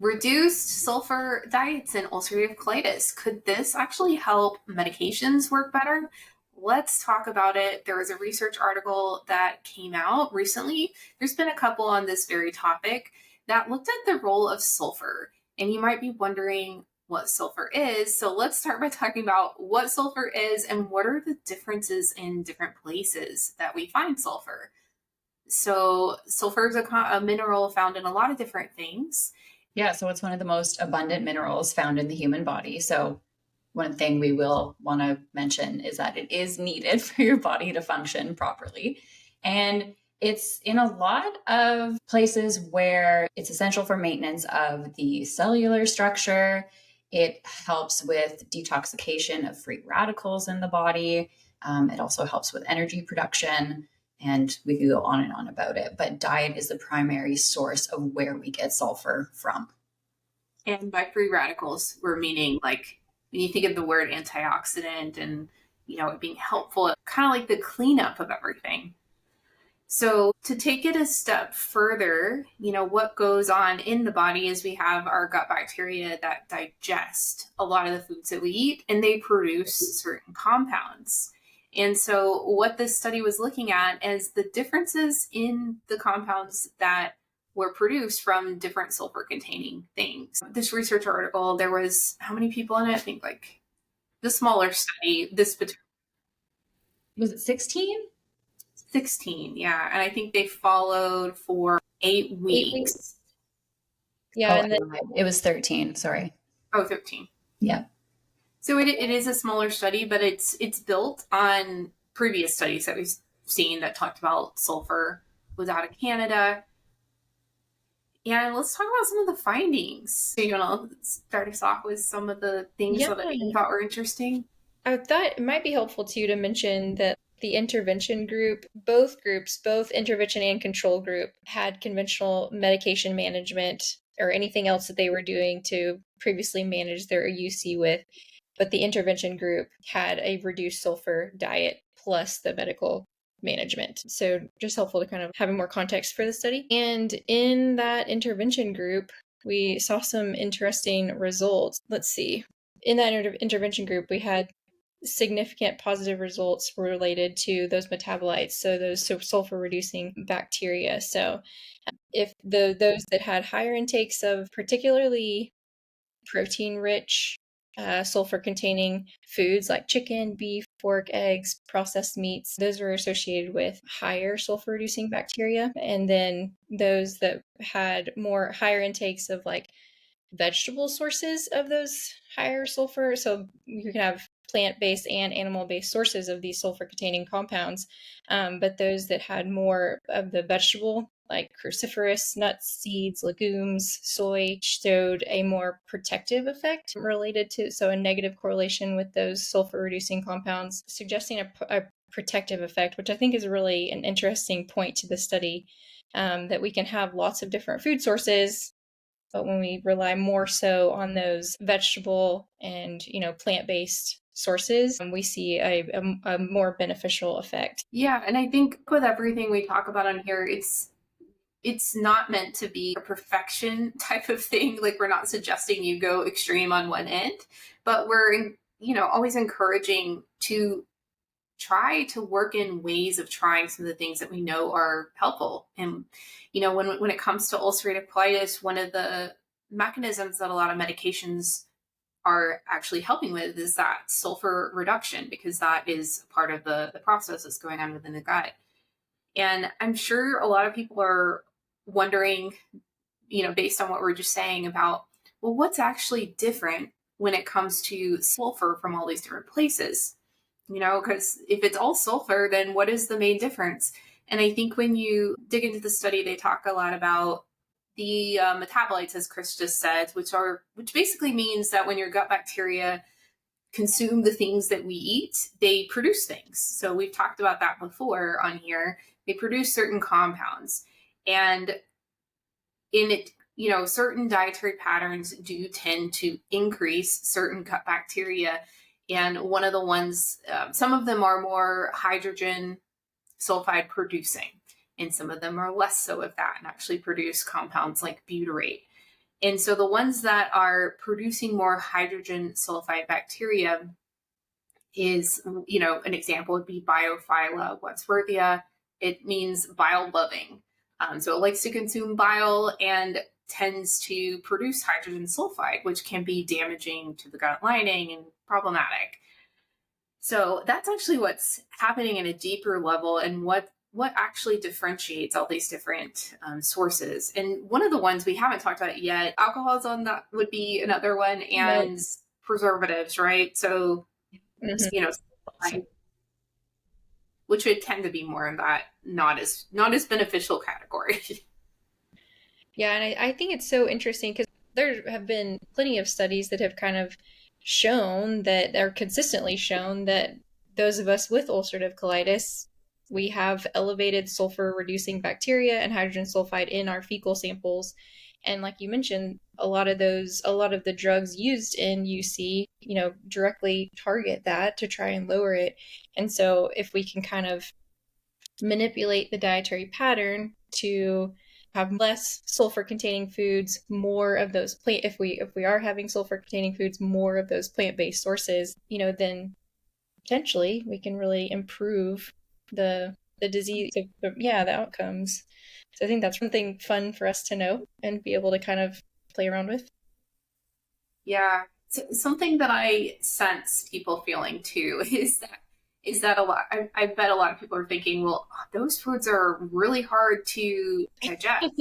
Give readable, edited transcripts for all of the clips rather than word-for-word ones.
Reduced sulfur diets in ulcerative colitis. Could this actually help medications work better? Let's talk about it. There was a research article that came out recently. There's been a couple on this very topic that looked at the role of sulfur. And you might be wondering what sulfur is. So let's start by talking about what sulfur is and what are the differences in different places that we find sulfur. So sulfur is a mineral found in a lot of different things. Yeah, so it's one of the most abundant minerals found in the human body. So one thing we will want to mention is that it is needed for your body to function properly. And it's in a lot of places where it's essential for maintenance of the cellular structure. It helps with detoxification of free radicals in the body. It also helps with energy production. And we could go on and on about it, but diet is the primary source of where we get sulfur from. And by free radicals, we're meaning like when you think of the word antioxidant and, it being helpful, kind of like the cleanup of everything. So to take it a step further, what goes on in the body is we have our gut bacteria that digest a lot of the foods that we eat, and they produce certain compounds. And so what this study was looking at is the differences in the compounds that were produced from different sulfur containing things. This research article, there was how many people in it? I think like the smaller study, was it 16? 16, yeah. And I think they followed for 8 weeks. Yeah. And then it was 13, sorry. Oh, 13. Yeah. So it is a smaller study, but it's built on previous studies that we've seen that talked about sulfur was out of Canada. And let's talk about some of the findings. So you want to start us off with some of the things that you thought were interesting? I thought it might be helpful too to mention that the intervention group, both intervention and control group, had conventional medication management or anything else that they were doing to previously manage their UC with. But the intervention group had a reduced sulfur diet plus the medical management. So just helpful to kind of have more context for the study. And in that intervention group, we saw some interesting results. Let's see. In that intervention group, we had significant positive results related to those metabolites, so those sulfur reducing bacteria. So if those that had higher intakes of particularly protein rich sulfur containing foods like chicken, beef, pork, eggs, processed meats, those were associated with higher sulfur reducing bacteria. And then those that had higher intakes of like vegetable sources of those higher sulfur, so you can have plant-based and animal-based sources of these sulfur-containing compounds, but those that had more of the vegetable, like cruciferous nuts, seeds, legumes, soy, showed a more protective effect related to, so a negative correlation with those sulfur-reducing compounds, suggesting a protective effect, which I think is really an interesting point to the study, that we can have lots of different food sources, but when we rely more so on those vegetable and, plant-based sources, we see a more beneficial effect. Yeah, and I think with everything we talk about on here, it's not meant to be a perfection type of thing. Like we're not suggesting you go extreme on one end, but we're, always encouraging to try to work in ways of trying some of the things that we know are helpful. And, when it comes to ulcerative colitis, one of the mechanisms that a lot of medications are actually helping with is that sulfur reduction, because that is part of the process that's going on within the gut. And I'm sure a lot of people are wondering, based on what we're just saying about, well, what's actually different when it comes to sulfur from all these different places? Because if it's all sulfur, then what is the main difference? And I think when you dig into the study, they talk a lot about the metabolites, as Chris just said, which basically means that when your gut bacteria consume the things that we eat, they produce things. So we've talked about that before on here. They produce certain compounds. And in it, certain dietary patterns do tend to increase certain gut bacteria. And one of the ones, some of them are more hydrogen sulfide producing, and some of them are less so of that and actually produce compounds like butyrate. And so the ones that are producing more hydrogen sulfide bacteria is, an example would be Biophylla websworthia. It means bile loving. So it likes to consume bile and tends to produce hydrogen sulfide, which can be damaging to the gut lining and problematic. So that's actually what's happening in a deeper level, and what actually differentiates all these different sources. And one of the ones we haven't talked about yet, alcohols on that would be another one, and preservatives, right? So, which would tend to be more in that not as beneficial category. Yeah, and I think it's so interesting because there have been plenty of studies that have kind of shown that, or consistently shown that those of us with ulcerative colitis, we have elevated sulfur reducing bacteria and hydrogen sulfide in our fecal samples. And like you mentioned, a lot of the drugs used in UC, directly target that to try and lower it. And so if we can kind of manipulate the dietary pattern to have less sulfur containing foods, more of those plant, if we are having sulfur containing foods, more of those plant-based sources, then potentially we can really improve the disease, the outcomes. So I think that's something fun for us to know and be able to kind of play around with. Yeah. So something that I sense people feeling too is that a lot, I bet a lot of people are thinking, well, those foods are really hard to digest,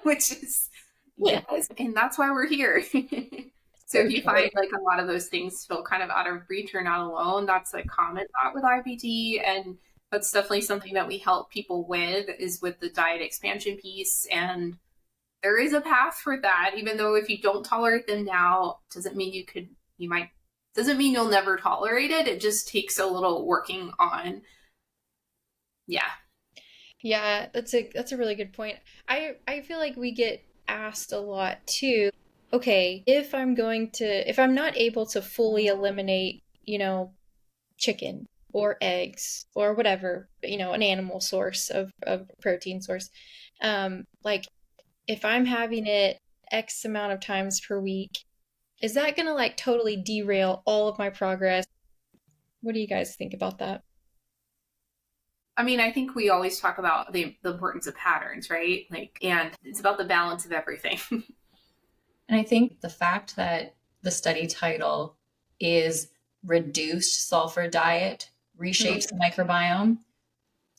which is, yes, and that's why we're here. So if you find like a lot of those things feel kind of out of reach or not alone, that's a common thought with IBD. And that's definitely something that we help people with, is with the diet expansion piece. And there is a path for that, even though if you don't tolerate them now, doesn't mean doesn't mean you'll never tolerate it. It just takes a little working on. Yeah. Yeah, that's a really good point. I feel like we get asked a lot too. Okay, if I'm not able to fully eliminate, chicken or eggs or whatever, an animal source of protein source, like if I'm having it X amount of times per week, is that gonna like totally derail all of my progress? What do you guys think about that? I mean, I think we always talk about the importance of patterns, right? And it's about the balance of everything. And I think the fact that the study title is Reduced Sulfur Diet Reshapes the Microbiome,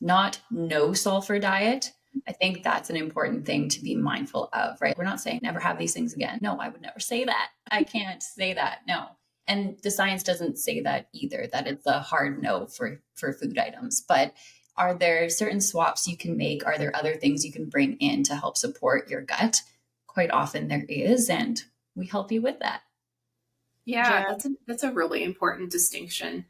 not No Sulfur Diet, I think that's an important thing to be mindful of, right? We're not saying never have these things again. No, I would never say that. I can't say that. No. And the science doesn't say that either, that it's a hard no for food items. But are there certain swaps you can make? Are there other things you can bring in to help support your gut? Quite often there is, and we help you with that. Yeah, that's a really important distinction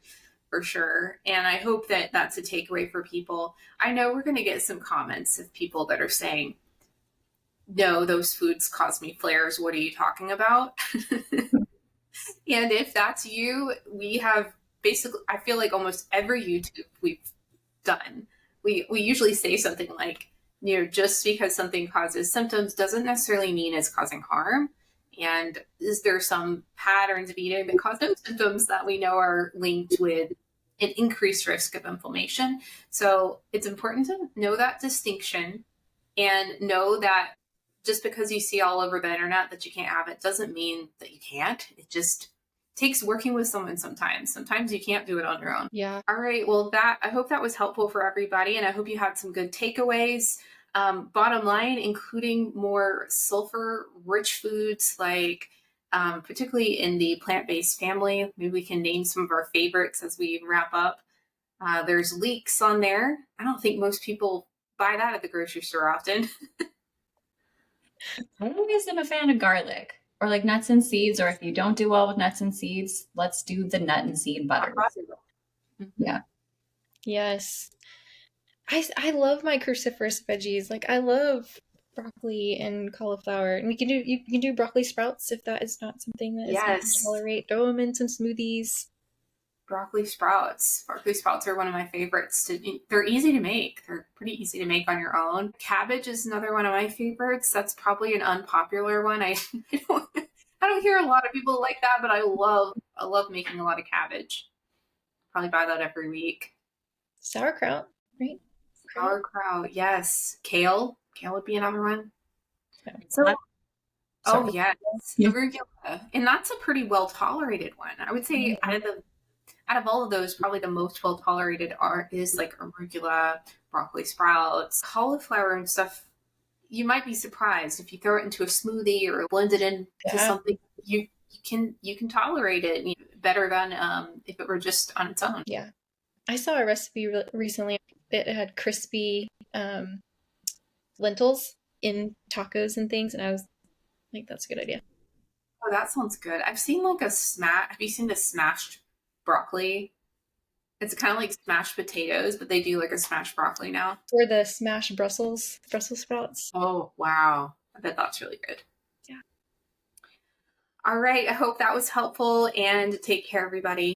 for sure. And I hope that that's a takeaway for people. I know we're going to get some comments of people that are saying, no, those foods cause me flares. What are you talking about? And if that's you, we have basically, I feel like almost every YouTube we've done, we usually say something like, just because something causes symptoms doesn't necessarily mean it's causing harm. And is there some patterns of eating that cause those symptoms that we know are linked with an increased risk of inflammation? So it's important to know that distinction, and know that just because you see all over the internet that you can't have it doesn't mean that you can't. It just takes working with someone sometimes. Sometimes you can't do it on your own. Yeah. All right. Well, I hope that was helpful for everybody, and I hope you had some good takeaways. Bottom line, including more sulfur-rich foods, like particularly in the plant-based family. Maybe we can name some of our favorites as we wrap up. There's leeks on there. I don't think most people buy that at the grocery store often. I always am a fan of garlic, or like nuts and seeds, or if you don't do well with nuts and seeds, let's do the nut and seed butter. Yeah. Yes. I love my cruciferous veggies. Like I love broccoli and cauliflower, and you can do broccoli sprouts if that is not something that is easy to tolerate. Throw them in some smoothies. broccoli sprouts. Broccoli sprouts are one of my favorites. They're easy to make. They're pretty easy to make on your own. Cabbage is another one of my favorites. That's probably an unpopular one. I don't hear a lot of people like that, but I love making a lot of cabbage. Probably buy that every week. Sauerkraut, right? Sauerkraut, yes. Kale would be another one. Yeah. So, Sorry. yes, arugula, and that's a pretty well tolerated one. I would say out of all of those, probably the most well tolerated is like arugula, broccoli sprouts, cauliflower and stuff. You might be surprised if you throw it into a smoothie or blend it into something. You can tolerate it better than if it were just on its own. Yeah, I saw a recipe recently. It had crispy lentils in tacos and things, and I was like, "That's a good idea." Oh, that sounds good. I've seen like have you seen the smashed broccoli? It's kind of like smashed potatoes, but they do like a smashed broccoli now. Or the smashed Brussels sprouts. Oh, wow. I bet that's really good. Yeah. All right. I hope that was helpful, and take care, everybody.